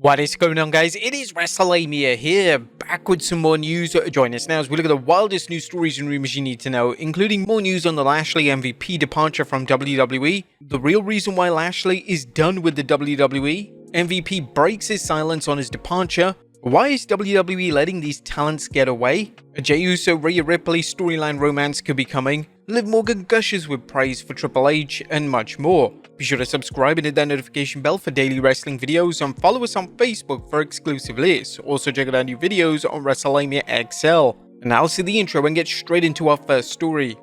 What is going on, guys? It is Wrestlelamia here, back with some more news. Join us now as we look at the wildest news stories and rumors you need to know, including more news on the Lashley MVP departure from WWE, the real reason why Lashley is done with the WWE, MVP breaks his silence on his departure, why is WWE letting these talents get away, a Jey Uso Rhea Ripley storyline romance could be coming, Liv Morgan gushes with praise for Triple H, and much more. Be sure to subscribe and hit that notification bell for daily wrestling videos, and follow us on Facebook for exclusive lists. Also check out our new videos on Wrestlelamia XL. And now let's see the intro and get straight into our first story.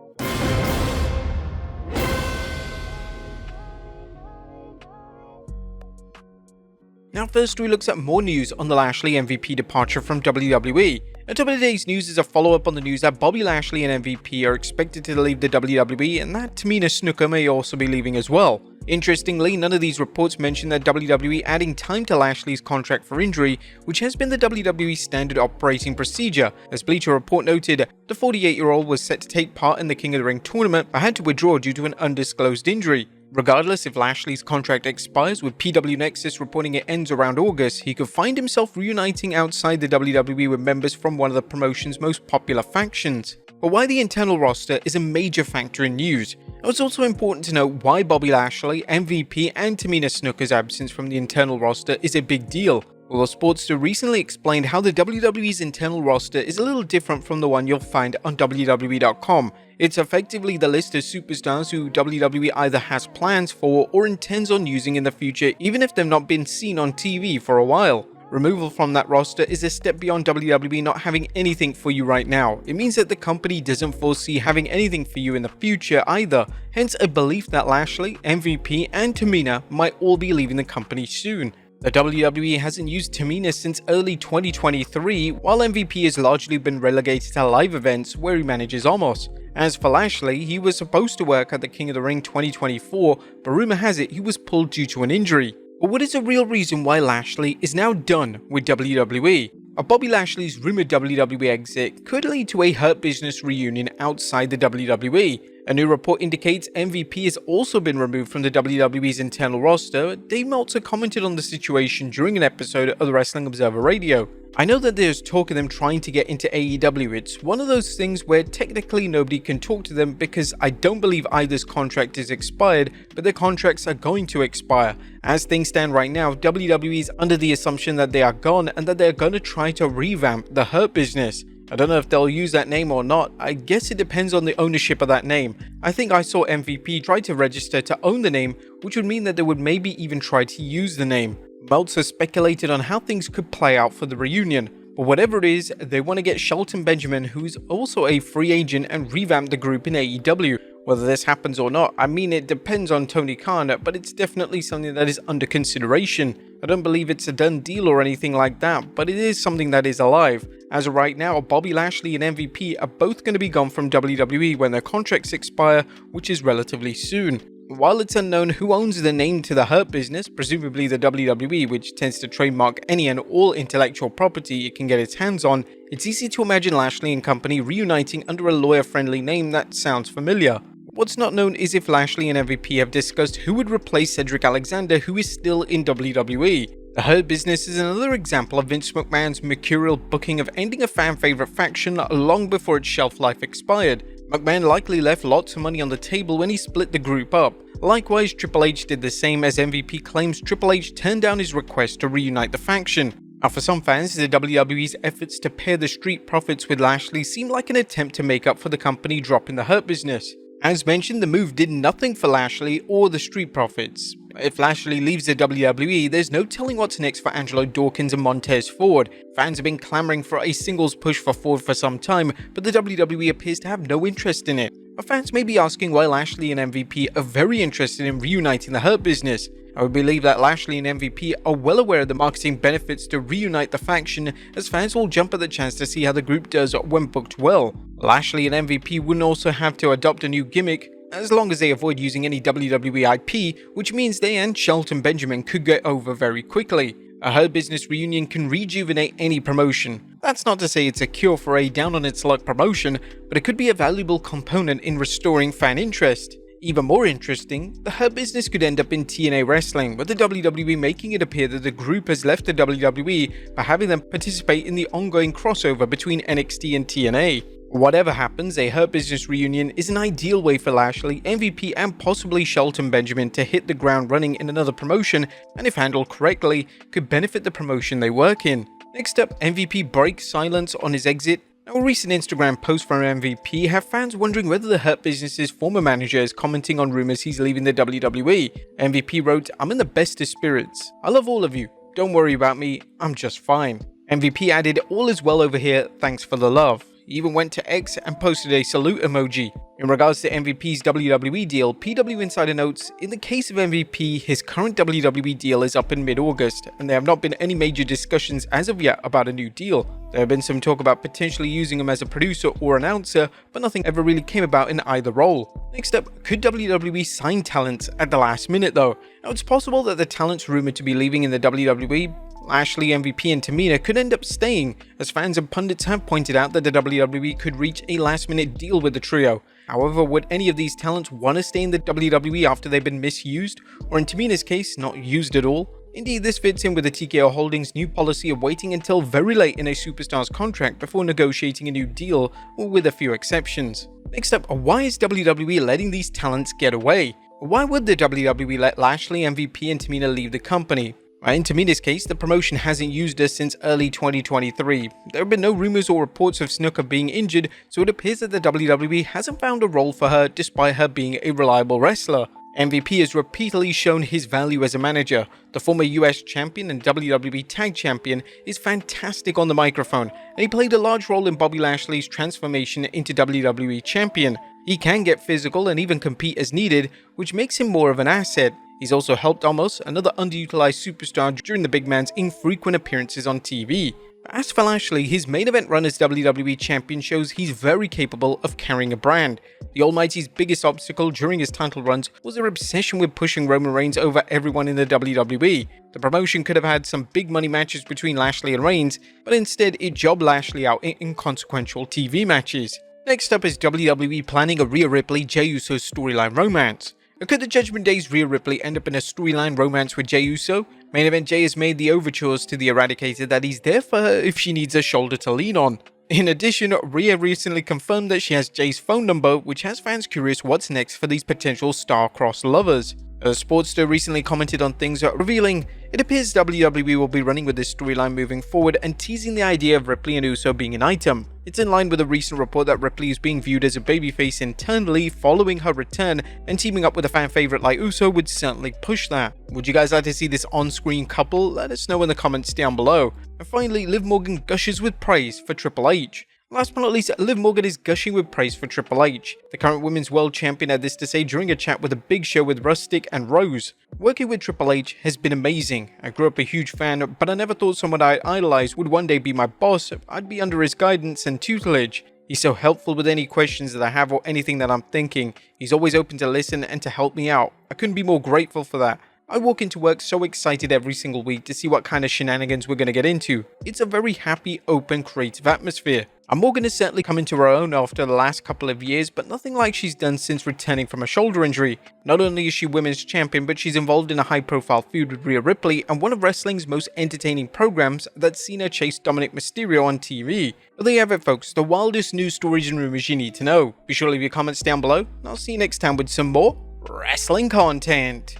Now first we looks at more news on the Lashley MVP departure from WWE. And top of today's news is a follow-up on the news that Bobby Lashley and MVP are expected to leave the WWE, and that Tamina Snuka may also be leaving as well. Interestingly, none of these reports mention that WWE adding time to Lashley's contract for injury, which has been the WWE standard operating procedure. As Bleacher Report noted, the 48-year-old was set to take part in the King of the Ring tournament but had to withdraw due to an undisclosed injury. Regardless if Lashley's contract expires, with PW Nexus reporting it ends around August, he could find himself reuniting outside the WWE with members from one of the promotion's most popular factions. But why the internal roster is a major factor in news. It's also important to note why Bobby Lashley, MVP, and Tamina Snuka's absence from the internal roster is a big deal. Well, Sportster recently explained how the WWE's internal roster is a little different from the one you'll find on WWE.com. It's effectively the list of superstars who WWE either has plans for or intends on using in the future, even if they've not been seen on TV for a while. Removal from that roster is a step beyond WWE not having anything for you right now. It means that the company doesn't foresee having anything for you in the future either, hence a belief that Lashley, MVP, and Tamina might all be leaving the company soon. The WWE hasn't used Tamina since early 2023, while MVP has largely been relegated to live events where he manages Omos. As for Lashley, he was supposed to work at the King of the Ring 2024, but rumor has it he was pulled due to an injury. But what is the real reason why Lashley is now done with WWE? Bobby Lashley's rumored WWE exit could lead to a Hurt Business reunion outside the WWE. A new report indicates MVP has also been removed from the WWE's internal roster. Dave Meltzer commented on the situation during an episode of the Wrestling Observer Radio. I know that there's talk of them trying to get into AEW. It's one of those things where technically nobody can talk to them because I don't believe either's contract is expired, but their contracts are going to expire. As things stand right now, WWE is under the assumption that they are gone and that they're going to try to revamp the Hurt Business. I don't know if they'll use that name or not. I guess it depends on the ownership of that name. I think I saw MVP try to register to own the name, which would mean that they would maybe even try to use the name. Meltzer speculated on how things could play out for the reunion. But whatever it is, they want to get Shelton Benjamin, who's also a free agent, and revamp the group in AEW. Whether this happens or not, I mean, it depends on Tony Khan, but it's definitely something that is under consideration. I don't believe it's a done deal or anything like that, but it is something that is alive. As of right now, Bobby Lashley and MVP are both going to be gone from WWE when their contracts expire, which is relatively soon. While it's unknown who owns the name to the Hurt Business, presumably the WWE, which tends to trademark any and all intellectual property it can get its hands on, it's easy to imagine Lashley and company reuniting under a lawyer-friendly name that sounds familiar. What's not known is if Lashley and MVP have discussed who would replace Cedric Alexander, who is still in WWE. The Hurt Business is another example of Vince McMahon's mercurial booking of ending a fan-favorite faction long before its shelf life expired. McMahon likely left lots of money on the table when he split the group up. Likewise, Triple H did the same, as MVP claims Triple H turned down his request to reunite the faction. Now for some fans, the WWE's efforts to pair the Street Profits with Lashley seem like an attempt to make up for the company dropping the Hurt Business. As mentioned, the move did nothing for Lashley or the Street Profits. If Lashley leaves the WWE, there's no telling what's next for Angelo Dawkins and Montez Ford. Fans have been clamoring for a singles push for Ford for some time, but the WWE appears to have no interest in it. Fans may be asking why Lashley and MVP are very interested in reuniting the Hurt Business. I would believe that Lashley and MVP are well aware of the marketing benefits to reunite the faction, as fans will jump at the chance to see how the group does when booked well. Lashley and MVP wouldn't also have to adopt a new gimmick, as long as they avoid using any WWE IP, which means they and Shelton Benjamin could get over very quickly. A Hurt Business reunion can rejuvenate any promotion. That's not to say it's a cure for a down-on-its-luck promotion, but it could be a valuable component in restoring fan interest. Even more interesting, the Hurt Business could end up in TNA Wrestling, with the WWE making it appear that the group has left the WWE by having them participate in the ongoing crossover between NXT and TNA. Whatever happens, a Hurt Business reunion is an ideal way for Lashley, MVP, and possibly Shelton Benjamin to hit the ground running in another promotion, and if handled correctly, could benefit the promotion they work in. Next up, MVP breaks silence on his exit. Now, a recent Instagram post from MVP have fans wondering whether the Hurt Business's former manager is commenting on rumors he's leaving the WWE. MVP wrote, "I'm in the best of spirits. I love all of you. Don't worry about me. I'm just fine." MVP added, "All is well over here. Thanks for the love." He even went to X and posted a salute emoji. In regards to MVP's WWE deal, PW Insider notes, in the case of MVP, his current WWE deal is up in mid-August, and there have not been any major discussions as of yet about a new deal. There have been some talk about potentially using him as a producer or announcer, but nothing ever really came about in either role. Next up, could WWE sign talents at the last minute though? Now, it's possible that the talents rumored to be leaving in the WWE, Lashley, MVP, and Tamina, could end up staying, as fans and pundits have pointed out that the WWE could reach a last-minute deal with the trio. However, would any of these talents want to stay in the WWE after they've been misused, or in Tamina's case, not used at all? Indeed, this fits in with the TKO Holdings' new policy of waiting until very late in a superstar's contract before negotiating a new deal, or with a few exceptions. Next up, why is WWE letting these talents get away? Why would the WWE let Lashley, MVP, and Tamina leave the company? In Tamina's case, the promotion hasn't used her since early 2023. There have been no rumors or reports of Snuka being injured, so it appears that the WWE hasn't found a role for her despite her being a reliable wrestler. MVP has repeatedly shown his value as a manager. The former US champion and WWE Tag Champion is fantastic on the microphone, and he played a large role in Bobby Lashley's transformation into WWE Champion. He can get physical and even compete as needed, which makes him more of an asset. He's also helped Omos, another underutilized superstar, during the big man's infrequent appearances on TV. As for Lashley, his main event run as WWE Champion shows he's very capable of carrying a brand. The Almighty's biggest obstacle during his title runs was their obsession with pushing Roman Reigns over everyone in the WWE. The promotion could have had some big money matches between Lashley and Reigns, but instead it jobbed Lashley out in inconsequential TV matches. Next up is WWE planning a Rhea Ripley Jey Uso storyline romance. Could the Judgment Day's Rhea Ripley end up in a storyline romance with Jey Uso? Main Event Jey has made the overtures to the Eradicator that he's there for her if she needs a shoulder to lean on. In addition, Rhea recently confirmed that she has Jey's phone number, which has fans curious what's next for these potential star-crossed lovers. Sportster recently commented on things, revealing, "It appears WWE will be running with this storyline moving forward and teasing the idea of Ripley and Uso being an item. It's in line with a recent report that Ripley is being viewed as a babyface internally following her return, and teaming up with a fan favorite like Uso would certainly push that." Would you guys like to see this on-screen couple? Let us know in the comments down below. And finally, Liv Morgan gushes with praise for Triple H. Last but not least, Liv Morgan is gushing with praise for Triple H. The current Women's World Champion had this to say during a chat with a Big Show with Rustic and Rose. "Working with Triple H has been amazing. I grew up a huge fan, but I never thought someone I idolized would one day be my boss. I'd be under his guidance and tutelage. He's so helpful with any questions that I have or anything that I'm thinking. He's always open to listen and to help me out. I couldn't be more grateful for that. I walk into work so excited every single week to see what kind of shenanigans we're going to get into. It's a very happy, open, creative atmosphere. And Morgan has certainly come into her own after the last couple of years, but nothing like she's done since returning from a shoulder injury. Not only is she women's champion, but she's involved in a high-profile feud with Rhea Ripley and one of wrestling's most entertaining programs that's seen her chase Dominic Mysterio on TV. But there you have it, folks, the wildest news stories and rumors you need to know. Be sure to leave your comments down below, and I'll see you next time with some more wrestling content.